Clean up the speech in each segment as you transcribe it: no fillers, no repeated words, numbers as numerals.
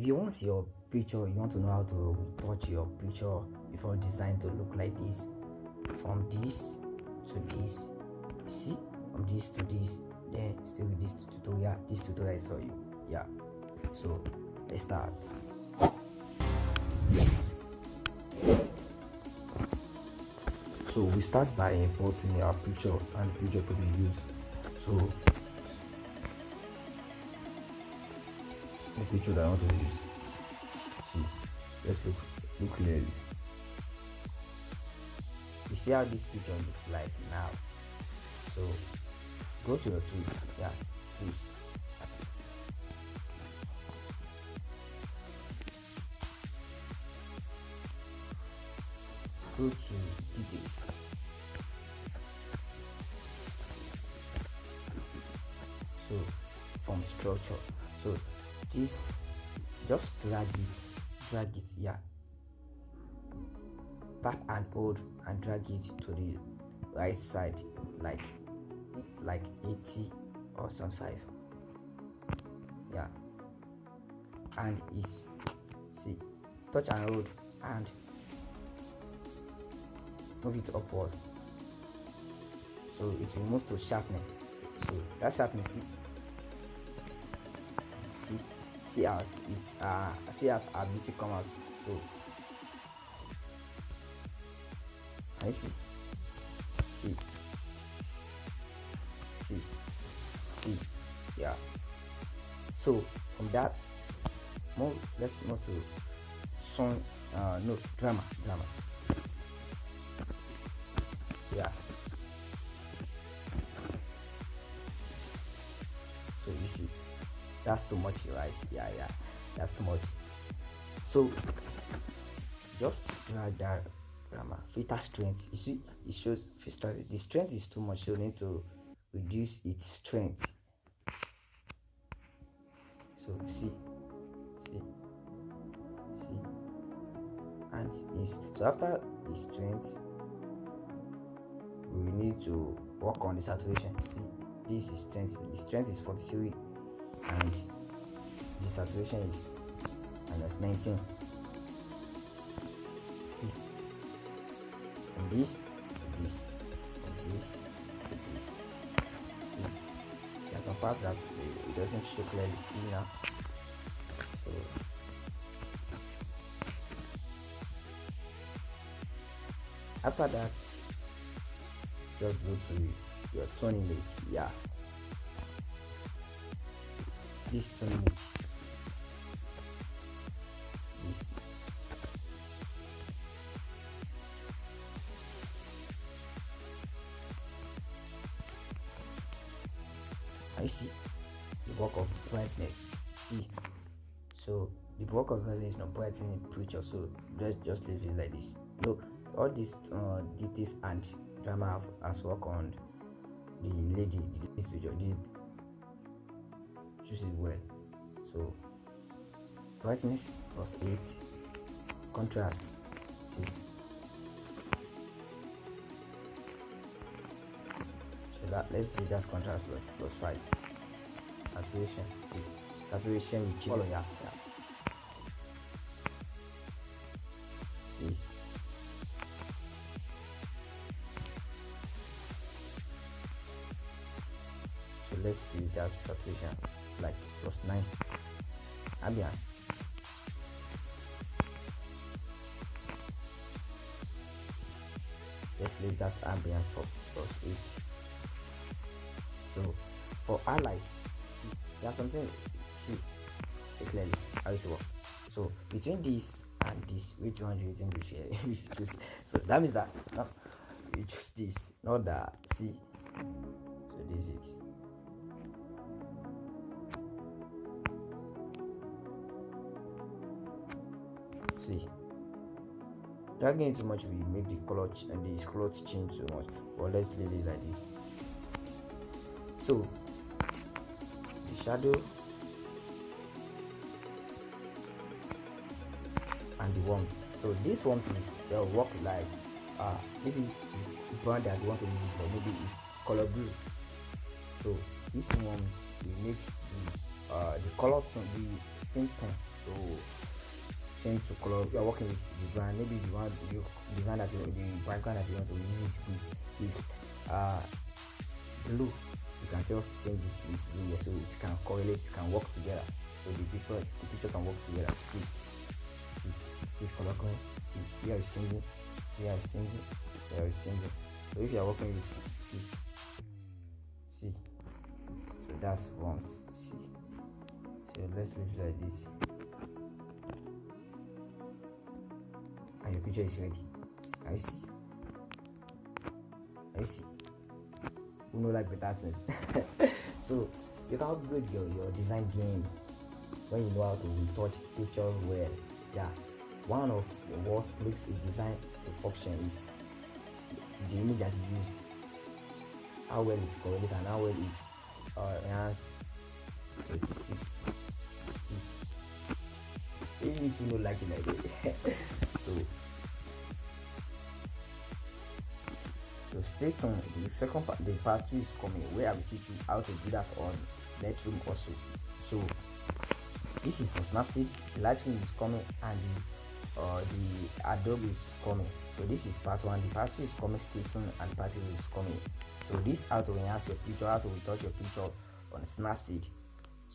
if you want your picture, you want to know how to touch your picture before design to look like this, from this to this, see, from this to this, then still with this tutorial is for you. Yeah, so let's start. So we start by importing our picture and picture to be used. So the picture that I want to use, see, let's look clearly. You see how this picture looks like now. So go to your tools, yeah, tools. Go to details. So from structure, so this, just drag it, yeah, tap and hold and drag it to the right side, like 80 or 75, yeah, and is, see, touch and hold and move it upward, so it will move to sharpening. So that sharpening, see how it's see as our beauty come out. So can you see, yeah. So from that, let's move to song, no, drama, yeah. So you see, that's too much, right? Yeah, that's too much. So just drag that drama, filter strength. You see, it shows the strength is too much, so you need to reduce its strength. So see, and so after the strength, we need to work on the saturation. See, this is strength. The strength is 43, and the saturation is -19. See, from this to this, from this to this. See, there are some parts that it doesn't show clearly. See now. So after that, just go to your tone image, yeah, this tone image, this, I see the work of brightness. See, so the work of brightness is not brightening picture, so let's just leave it like this. No, all these details and drama has work on the lady, this video, this chooses well. So brightness +8, contrast, see, so that, let's do that contrast +5, saturation, see, saturation with color, yeah. See, so let's see that saturation like +9, ambience, let's leave that ambience for +8. So for highlight, see, there's something, see clearly how it works. So between this and this, which one do you think we should choose? So that means that no, we choose this, not that. See, so this is it. See, dragging it too much will make the color and the clothes change too much, but let's leave it like this. So the shadow and the warmth, so this warmth is work like maybe the brand that you want to use, or maybe it's color blue. So this warmth will make the color tone, the skin tone So change to color. You are working with the brand, maybe the one you design that the background that you want to use with is blue. You can just change this with blue so it can correlate, it can work together. So the picture can work together. See this color can see how it's changing, see how it's changing, see how it's changing. So if you are working with see, so that's one. See, so let's leave it like this. And your picture is ready. I see. Who know like better things? So you can upgrade your design game when you know how to retouch pictures well. Yeah, one of what makes a design to function is the image that you use, how well it's correlated and how well it's enhanced. So you see, even if you don't like it like that. So stay tuned. The second part, the part 2 is coming, where I will teach you how to do that on Lightroom also. So this is for Snapseed. The Lightroom is coming and the Adobe is coming. So this is part 1. The part 2 is coming. Stay tuned, and part 3 is coming. So this how to enhance your picture, how to retouch your picture on Snapseed,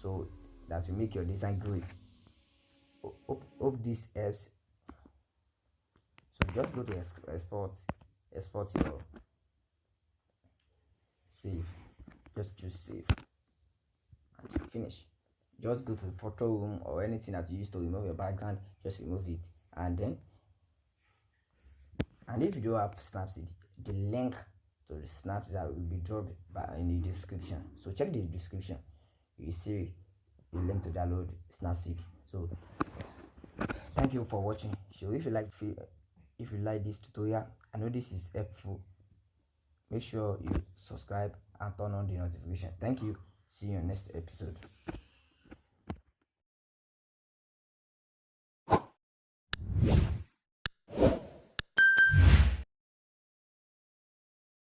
so that will make your design great. Hope this helps. So just go to export your save, just choose save and finish. Just go to photo room or anything that you use to remove your background, just remove it. And if you don't have Snapseed, the link to the Snapseed will be dropped in the description. So check the description, you see the link to download Snapseed. So thank you for watching. So if you like this tutorial, I know this is helpful, make sure you subscribe and turn on the notification. Thank you. See you in next episode.